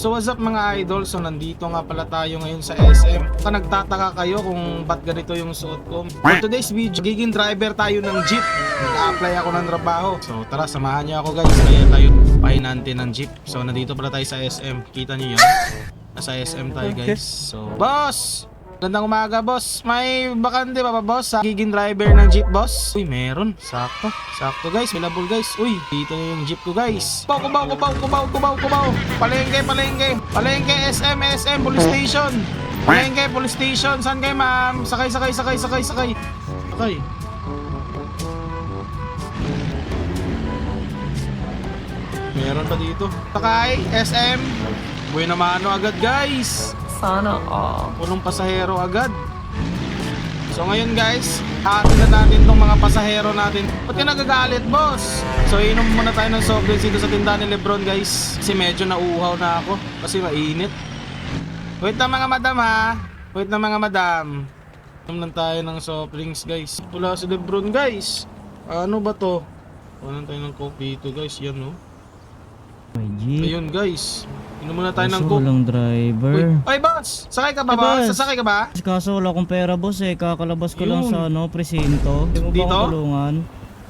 So what's up mga idol? So nandito nga pala tayo ngayon sa SM. Kung nagtataka kayo kung ba't ganito yung suot ko, for today's video, giging driver tayo ng jeep. Nag-a-apply ako ng trabaho. So tara, samahan niyo ako guys. Kaya tayo pahinante ng jeep. So nandito pala tayo sa SM. Kita niyo yan? Nasa SM tayo guys. So boss! Gandang umaga boss. May bakante pa ba boss sa giging driver ng jeep boss? Uy meron. Sakto. Sakto guys. Available guys. Uy dito na yung jeep ko guys. Kubaw. Palengke. Palengke SM police station. Palengke police station. Saan kayo ma'am? Sakay. Meron pa dito. Sakay SM. Buena mano agad guys. Sana all. Punong pasahero agad. So ngayon guys, atin na natin tong mga pasahero natin. Ba't ka nagagalit boss? So inom muna tayo ng soft drinks dito sa tindahan ni Lebron guys. Kasi medyo nauuhaw na ako. Kasi mainit. Wait na mga madam ha. Inom lang tayo ng soft drinks guys. Wala si Lebron guys. Ano ba to? Kunan tayo ng coke dito guys. Yan no. Ayun guys. Inom muna tayo ng coke. Walang driver. Oy boss! Sakay ka ba boss? Sasakay ka ba? Kaso wala akong pera boss eh. Kakalabas ko lang Yun. sa presinto. Hindi mo ba Dito? akong tulungan?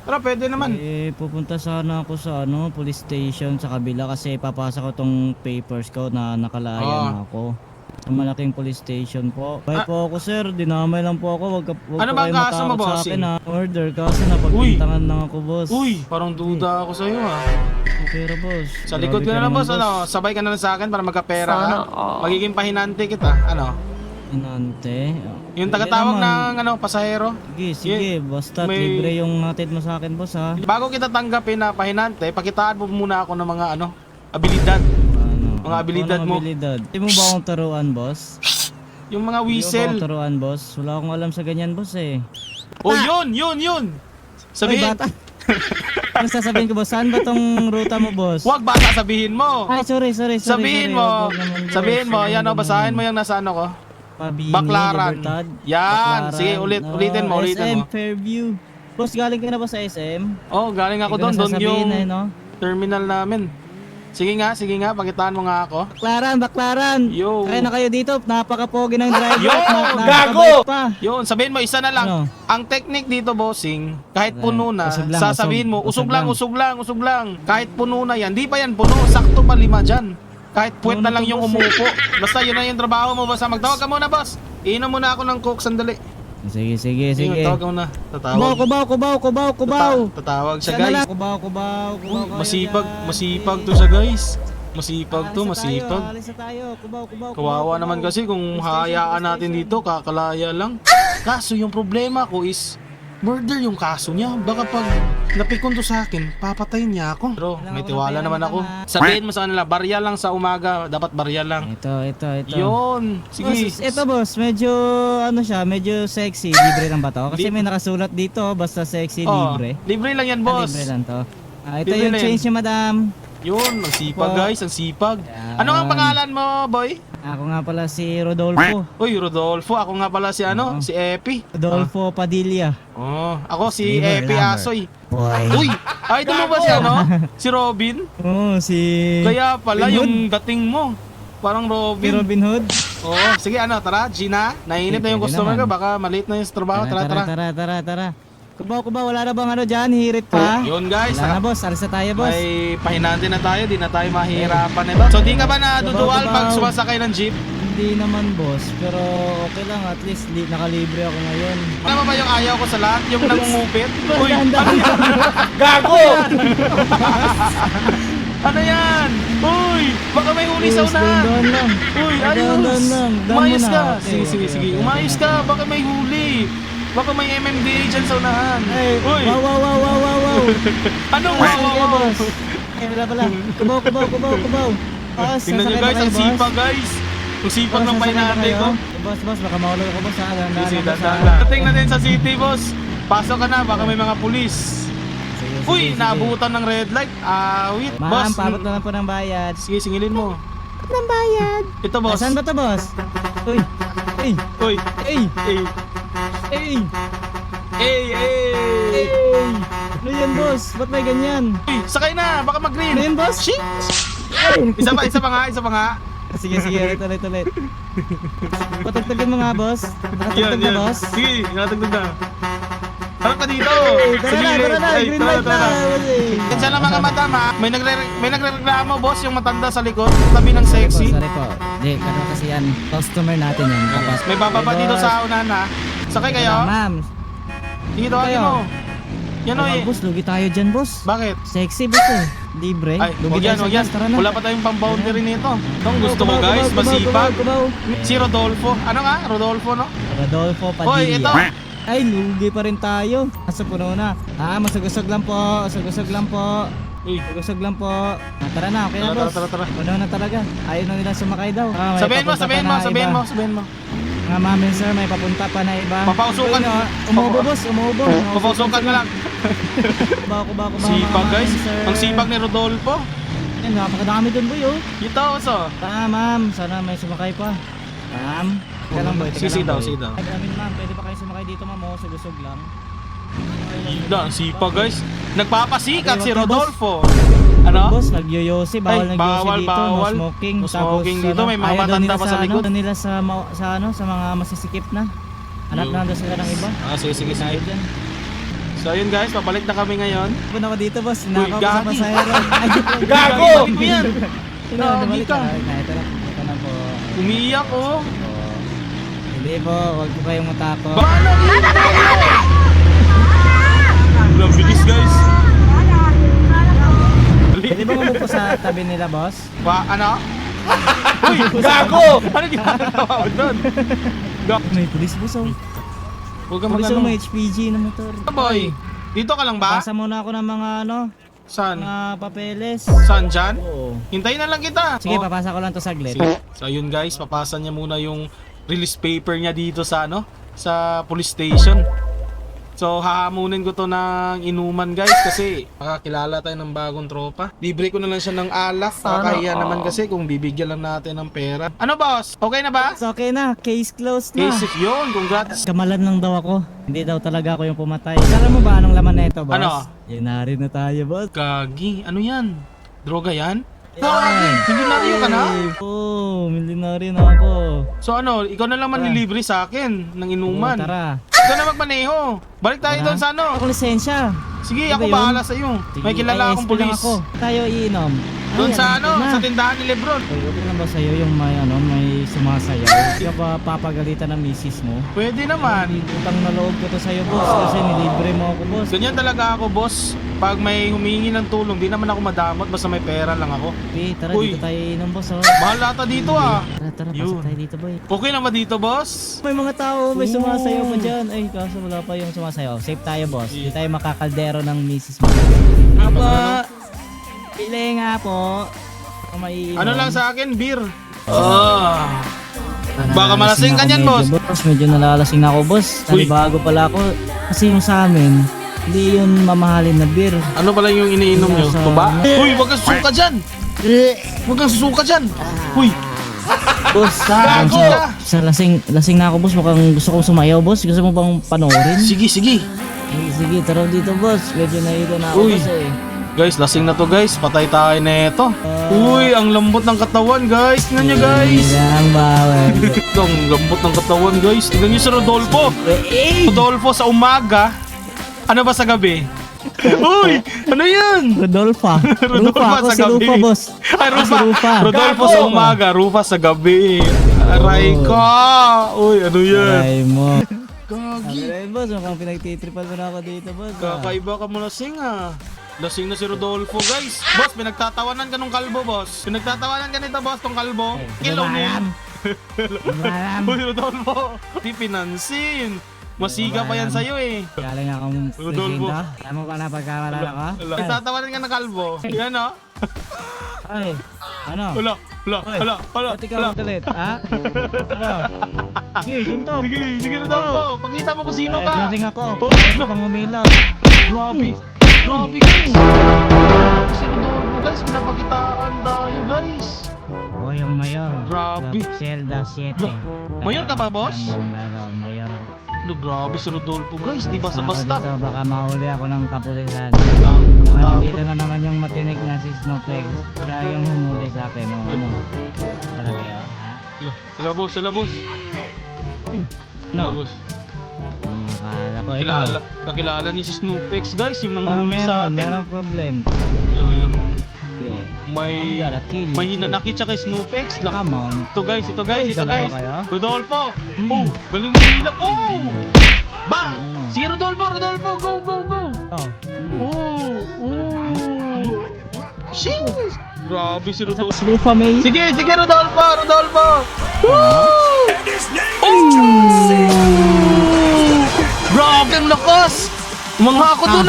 Tara pwede naman. Pupunta sana ako sa police station sa kabila kasi papasa ko tong papers ko na nakalayan ako. Sa malaking police station po. Bye po ako sir, dinamay lang po ako. Wag Ano po bang kayo kaso mo, matakot sa bossing? akin ha. Order kasi napagpintangan lang ako boss. Uy, parang duda ako sa'yo ha. Pera boss. Sa likod ka na lang boss, ano? Sabay ka na lang sa akin para magkapera ka. Sana all. Magiging pahinante kita, ano? Inante. Yung Sige tagatawag naman. ng pasahero. Sige, basta May- libre yung hatid mo sa akin boss ha. Bago kita tanggapin na pahinante, pakitaan mo muna ako ng mga abilidad. Mga abilidad mo. Hindi mo ba akong turuan, boss? Yung mga Hindi mo ba whistle. akong turuan, boss? Wala akong alam sa ganyan, boss eh. Oh, yun. Sabihin. Ay, bata. Ano sasabihin ko, boss? Saan ba tong ruta mo, boss? Wag bata sabihin mo. Ay, sorry. Sabihin mo. Wag naman, boss. Sabihin mo, Wag yan o, naman. basahin mo yung nasa ano ko. Pabini, Baklaran. Libertad. Yan. Baklaran. Sige, ulitin mo. SM, Fairview. Boss, galing ka na ba sa SM? Oh, galing ako Hindi ko doon na yung sasabihin, no? terminal namin. Sige nga, pakitaan mo nga ako. Baklaran. Yo. Kaya na kayo dito, napaka-pogi ng driver. Yo, Nakakabait pa. Yun, sabihin mo, isa na lang. Ano? Ang technique dito, bossing, kahit puno na, Usog lang, sasabihin mo, usog usog lang. Kahit puno na yan, di pa yan puno, sakto pa 5 dyan. Kahit puwet na Puno lang to, yung boss, umupo. Basta yun na yung trabaho mo, basta magtawag ka muna, boss. Iinom muna ako ng coke, sandali. Sige. Sige. Tawag ka muna. Tatawag. Kubaw. Tatawag siya, Siya na guys. lang. Kubaw. Masipag to siya, guys. Masipag. Alis na tayo. Kubaw. Kawawa naman kasi kung hayaan natin dito, kakalaya lang. Kaso yung problema ko is, murder yung kaso niya. Baka pag napikon to sa akin, papatayin niya ako. Pero may tiwala naman ako. Sabihin mo sa kanila, barya lang sa umaga. Dapat barya lang. Ito. Yun. Sige. Boss, ito boss, medyo sexy. Libre lang ba to? Kasi may nakasulat dito, basta sexy, Oh, libre. libre lang yan, boss. Libre lang to. Ito Libre yung lang change niya, madam. Yun, ang sipag, Po. guys. Ang sipag. Yan. Ano ang pangalan mo, boy? Ako nga pala si Rodolfo. Uy, Rodolfo. Ako nga pala si Oo. si Epi. Rodolfo Padilla. Oh, ako si Liver Epi lover. Asoy. Boy. Uy, idol mo ba si Si Robin? Oo, si... Kaya pala Robin yung dating mo. Parang Si Robin. Robin Hood. Oo, sige tara, Gina. Nainip na yung Pwede customer ko, naman. baka malate na yung sa trabaho. Tara. Kubaw, wala na bang dyan? Hirit pa? Yun guys, Wala na boss, alis na tayo boss. may pahinante na tayo, di na tayo mahihirapan ito. So di ka ba naduduwal pag sumasakay ng jeep? Hindi naman boss, pero okay lang, at least nakalibre ako ngayon. Ano ba yung ayaw ko sa lahat? Yung nangungupit? Uy, Dahan-dahan. ano yan? Gago! Ano yan? Uy, baka may huli sa Boss, unahan. dahan lang. Uy, Dahan-dahan ayos. lang. Dahan Umayos muna. ka. Okay, Sige. okay. Umayos ka. Baka may huli. Baka may MMDA dyan sa unahan. Ay, Uy, wow. anong Sige, wow? boss. Ay, wala pala. Kubaw. Boss, Tingnan nyo sasakay ba guys, kayo, ang boss? sipag guys. Ang sipag Boss, ng sasakay ba pahinante kayo? ko. Boss, baka mahulog ako boss ha. Dahan-dahan Sige, lang, boss, ha? dahan-dahan. Dating na din sa city, boss. Pasok ka na, baka may mga pulis. Sige. Uy, naabutan ng red light. Wait, Ma'am, boss. paabot na lang po ng bayad. Sige, singilin mo. Ng bayad. Ito, boss. Saan ba to, boss? Uy. Uy. Ay. Ano yan, boss? Ba't may ganyan? Uy, sakay na, baka mag-green. Ano yan, boss? Shit! Isa pa nga. Sige, ulit. Patagtagan mo nga, boss. Nakatagtag na, boss. Sige, nakatagtag na. Harap ka dito. Tara na, green light na. Kaya lang mga madam ha, may nagre-reklamo boss yung matanda sa likod, tabi ng sexy. Sorry po. Di, kasi yan, customer natin yan. May bababa dito sa unahan ha. Sakay kayo? Ma'am. Dito, ano? Yan o eh. Boss, lugi tayo dyan, boss. Bakit? Sexy, boss eh. Libre. Ay, Lugi wag yan. tara na. Wala pa tayong pang-boundary nito. Itong gusto mo guys, masipag. Si Rodolfo. Ano nga? Rodolfo, no? Rodolfo Padilla. Hoy, ito. Ay, lugi pa rin tayo. Nasa puno na. Masagusog lang po. Uy, Usog lang po. Tara na, okay na, boss. tara. Puno na talaga. Ayaw na nila sumakay daw. May Sabihin papunta mo. Mga mami, sir, may papunta pa na iba. Papausukan. Uy, no, umuubo, boss. Umuubo. Papausukan ka lang. Bako, Sipag guys. Ang sipag ni Rodolfo. Yan, napakadami dun, boy, oh. Ito, oso. Tara, ma'am. Sana may sumakay pa. Ma'am. Teka lang, boy. Sisi daw. Ay, ma'am. Pwede pa kayo sumakay dito, ma'am. Oh, sagusog lang. Ang sipag guys. Nagpapasikat Ay, si wag na, boss. Rodolfo. Ano? Boss, nagyoyosi. Bawal Ay, nagyosi dito. bawal. No smoking. No smoking dito, may mga ayaw daw matanda nila pa sa likod. Ayaw nila sa mga masisikip na. Hanap na daw sila ng iba. Sige. Tayo dyan. So yun guys, pabalik na kami ngayon. Punta ako dito, boss. Uy, Nakaw ko sa gagi. pasahero. Ay, Gago! Bakit mo yan? Ito na, Gagi bumalik ka. na. Ito na po. Umiiyak oh. Hindi po, huwag po kayong matakot. Bahala Ang bilis guys. Pwede ba umupo sa tabi nila, boss? Ano? Uy, gago! Ano ginagawa mo doon? May pulis, boss, oh. Huwag kang Pulis, oh, mag-ano. may HPG na motor. Boy, dito ka lang ba? Pasa muna ako ng mga, Saan? mga papeles. Saan dyan? Oo. Hintayin na lang kita. Sige, Oh. papasa ko lang to saglit. Sige. So yun guys, papasa niya muna yung release paper niya dito sa sa police station. So hahamunin ko to ng inuman guys kasi makakilala tayo ng bagong tropa. Libre ko na lang siya ng alak. Kakahiya naman kasi kung bibigyan lang natin ng pera. Ano boss? Okay na ba? It's okay na, case closed na. Case yun, congrats. Kamalan lang daw ako. Hindi daw talaga ako yung pumatay. Alam mo ba anong laman na ito, boss? Ano? Yanari na tayo, boss. Gagi, ano yan? Droga yan? Yan. Milyonaryo ka na? Oo, milyonaryo na ako. So ano, ikaw na lang manlilibre sa akin ng inuman. Oo, tara. Ikaw na magmaneho. Balik tayo Tara. doon sa Ako lisensya. Sige, Ano ako ba yun? bahala sa iyo. May Sige, kilala akong ISP lang pulis. ako. Tayo iinom. Doon Ay, sa na. sa tindahan ni Lebron. Uy, okay lang ba sa'yo yung may sumasayaw? Hindi ka ba papagalitan ng misis mo? Pwede naman. Utang na loob ko to sa'yo, boss. Kasi nilibre mo ako, boss. Ganyan talaga ako, boss. Pag may humingi ng tulong, di naman ako madamot basta may pera lang ako. Okay, tara, Uy. dito tayo iinom, boss. Oh. Bahala ta dito ah. Tara, Yun. pasok tayo dito, boy. Okay na ba dito, boss? May mga tao, may Oo. sumasayaw pa dyan. Ay, kaso wala pa yung sumasayaw. Safe tayo, boss. Hindi tayo makakaldero ng misis mo. Apo! Pili nga po. Kung maiinom. Ano lang sa akin, beer. Baka malasing ka niyan, boss. Medyo nalalasing na ako, boss. Uy. Bago pala ako. Kasi yung sa amin, hindi yun mamahalin na beer. Ano pala yung iniinom nyo? Nasa- Tuba? Uy, wag kang susuka dyan! Wag kang susuka dyan! Uy, Boss, gago ka! sa lasing na ako, boss. Mukhang gusto kong sumayaw, boss. Gusto mo bang panoorin? Sige, sige. Sige, tara dito, boss. Medyo nailo na ako, Uy. boss, eh. Guys, lasing na to guys. Patay tayo na ito. Uy, ang lambot ng katawan guys. Tingnan nyo guys. Ang bawal. Ang lambot ng katawan guys. Tingnan nyo si Rodolfo. Rodolfo sa umaga. Ano ba sa gabi? Uy, ano yan? Rodolfa. Rodolfo Rufa, ako sa si gabi. Rufa, boss. Ay, Ako si Rufa. Rufa. Rodolfo sa umaga, Rufa sa gabi. Aray ka. Uy, ano yan? Ay mo. Gagi. Ay, boss, mukhang pinagtitripan mo na ako dito, boss. Kakaiba ka mo lasing ah. Lasing na si Rodolfo guys. Boss, pinagtatawanan ka nung kalbo boss. Pinagtatawanan ka nito boss, tong kalbo. Kilaw niya. Alam. Uy, Rodolfo. Di pinansin. Masiga pa yan sa'yo eh. Galing akong Rodolfo. presinto. Alam mo pa na pagkawala ako? Pinagtatawanan ka ng kalbo. Yan oh. Ay, ano? Wala. Ba't ikaw ulit, ha? Ano? Sige, ginto. Sige Rodolfo. Pakita mo kung sino ka. Lasing ako. Oh, Ano pang umilaw? Grabe. Grabe guys. Si Rodolfo guys, pinapakitaan tayo guys. O, yung mayor. Grabe. Zelda 7. Mayor ka ba boss? Mayor. Grabe si Rodolfo guys, di Ako basta-basta. dito, baka mahuli ako ng kapulisan. Ah, Dito na naman yung matinik na si Snowflake. Siya yung humuli sa akin. Ano? Talaga yun, ha? Sila boss, sila boss. No. Sila, boss. Akala ko ikaw. Kakilala ni si Snowflakes guys, yung mga Ah, huli sa atin. meron problem. May hinanakit siya kay Snowflakes. Come on. Ito guys, ito guys. Dalawa kayo? Rodolfo! Oh, galing mo nila. Oh! Bang! Si Rodolfo, go, go, go! Oh. Oh! Sheesh! Grabe si Rodolfo. Slufa May. Sige, Rodolfo! Woo! Grabe ang lakas! Mga ako dun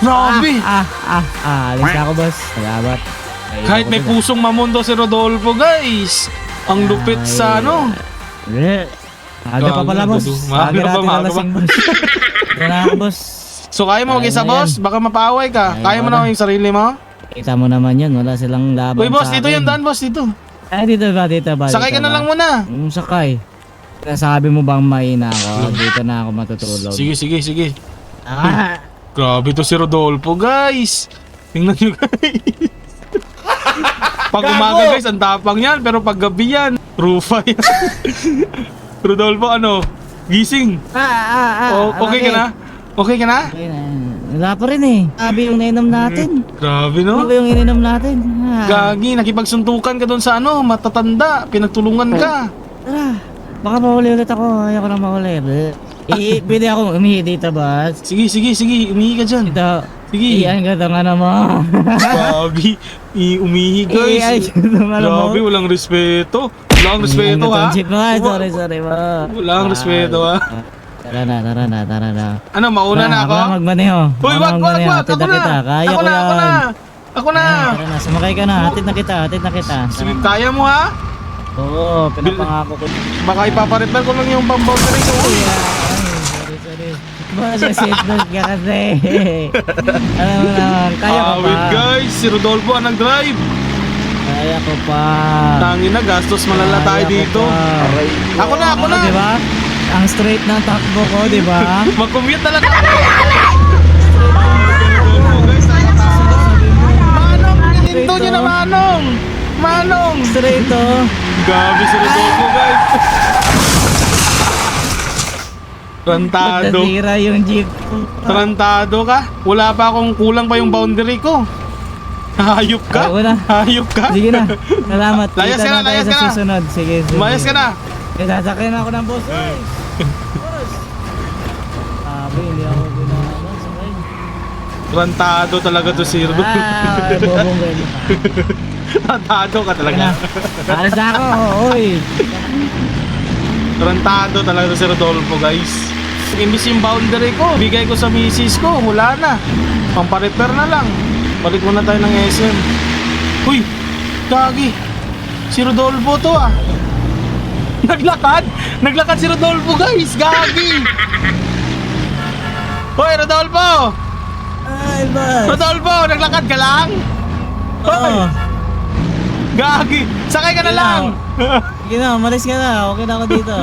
Grabe! Alis na ako, boss. Salamat. Kahit may pusong mamundo si Rodolfo guys. Ang lupit sa ano. Aga pa pala, boss. Maaga Aga pa, natin maaga alasing, boss. Ito na ako, boss. So kaya mo mag-isa boss? Baka mapaaway ka. Kaya mo na yung sarili mo? Kita mo naman yan. Wala silang laban Uy boss, sa dito akin. yung daan boss, dito. Ay, dito ba? Sakay ka na lang muna. Sakay. Sabi mo bang mahina ako? Dito na ako matutulog. Sige. Ah! Grabe to si Rodolfo guys. Tingnan nyo guys. Pag umaga guys, ang tapang yan. Pero pag gabi yan, rufa yan. Rodolfo ano? Gising. Okay ka na? Okay ka na? Wala pa rin eh. Sabi yung nainom natin. Grabe Ano no? ba yung ininom natin? Gagi, nakipagsuntukan ka doon sa ano, matatanda, pinagtulungan ka. Tara, baka mahuli ulit ako. Ayoko na mahuli. Pwede akong umihi dito, boss. Sige, umihi ka dyan. Dito. Sige. Iyan ka itong ano mo. Gagi, umihi Iyan guys. ka itong ano mo. Grabe, walang respeto. Walang respeto ha. Sorry mo. Walang respeto ha. Tara na. Ano, mauna na ako? Ako na magmaneho. Uy, wag. Hatid na kita. Kaya ko yan. Ako na. Tara na, sumakay ka na. Hatid na kita. Sige, kaya mo ha? Oo, pinapangako ko. Baka ipaparepair ko lang yung pang-boundary ko. Sorry. Basta seatbelt ka kasi. Alam mo naman, kaya ko pa. Wait guys, si Rodolfo ang nag-drive. Kaya ko pa. Tangin na, gastos malala tayo Kaya ko dito. pa. Ako na. Diba? Ang straight ng takbo ko, diba? Mag-commute talaga ako. Manong, hihinto nyo na Manong. Straight oh. Gabi si Rodolfo guys. Trantado. Nasira yung jeep. Trantado ka? Wala pa akong kulang pa yung boundary ko. Hayop ka? Ay, wala. Hayop ka? Sige na. Salamat. Layas Kita ka na, tayo layas sa ka na. susunod. Sige. Umayos ka na. Sasakyan ako ng boss. Boss. Hindi ako ginawa. Sakay. Trantado talaga to si Rodolfo. Bobong ganyan. Trantado ka talaga. Alas na ako. Oy. Trantado talaga to si Rodolfo guys. Imbis yung boundary ko, bigay ko sa misis ko, wala na. Pampa-repair na lang. Balik muna tayo ng SM. Uy, gagi. Si Rodolfo to ah. Naglakad si Rodolfo guys, gagi. Hoy Rodolfo! Ay, boss. Rodolfo, naglakad ka lang? Hoy, Oo. gagi. Sakay ka na lang. Sige na, umalis ka na. Okay na ako dito.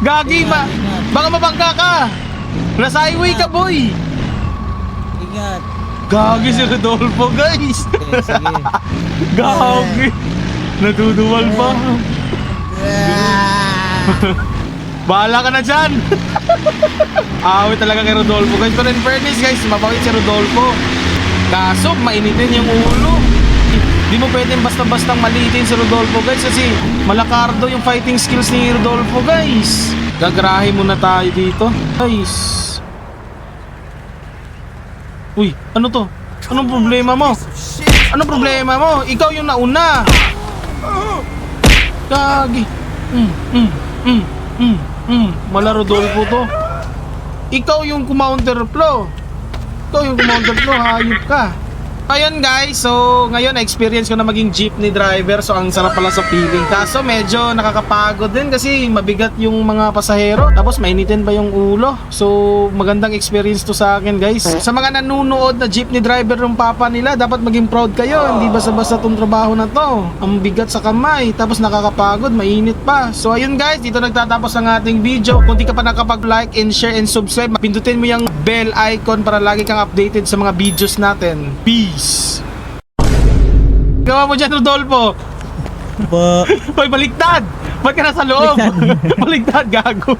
Gagi, baka mabangga ka. Nasa highway ka boy. Ingat. Gagi si Rodolfo guys. Sige. Gagi. Naduduwal pa. Bahala ka na dyan. Awit talaga kay Rodolfo guys. Pero in fairness guys, mabait si Rodolfo. Kaso mainitin yung ulo. Di mo pwedeng basta-bastang malitin si Rodolfo guys. Kasi malakardo yung fighting skills ni Rodolfo guys. Gagrahe muna tayo dito guys. Uy, ano to? Anong problema mo? Anong problema mo? Ikaw yung nauna. Gagi. Mala Rodolfo to. Ikaw yung kumounterflow. Hayop ka. Ayun guys, so ngayon na-experience ko na maging jeepney driver. So ang sarap pala sa feeling. Kaso medyo nakakapagod din kasi mabigat yung mga pasahero. Tapos mainitin pa yung ulo. So magandang experience to sa akin guys. Sa mga nanunood na jeepney driver ng papa nila, dapat maging proud kayo. Hindi basta-basta tong trabaho na to. Ang bigat sa kamay, tapos nakakapagod, mainit pa. So ayun guys, dito nagtatapos ang ating video. Kung di ka pa nakapag-like and share and subscribe, pindutin mo yung bell icon para lagi kang updated sa mga videos natin. Peace! Gawa mo dyan, Rodolfo. Po. Hoy, baliktad! Ba't ka nasa loob? Baliktad, gago.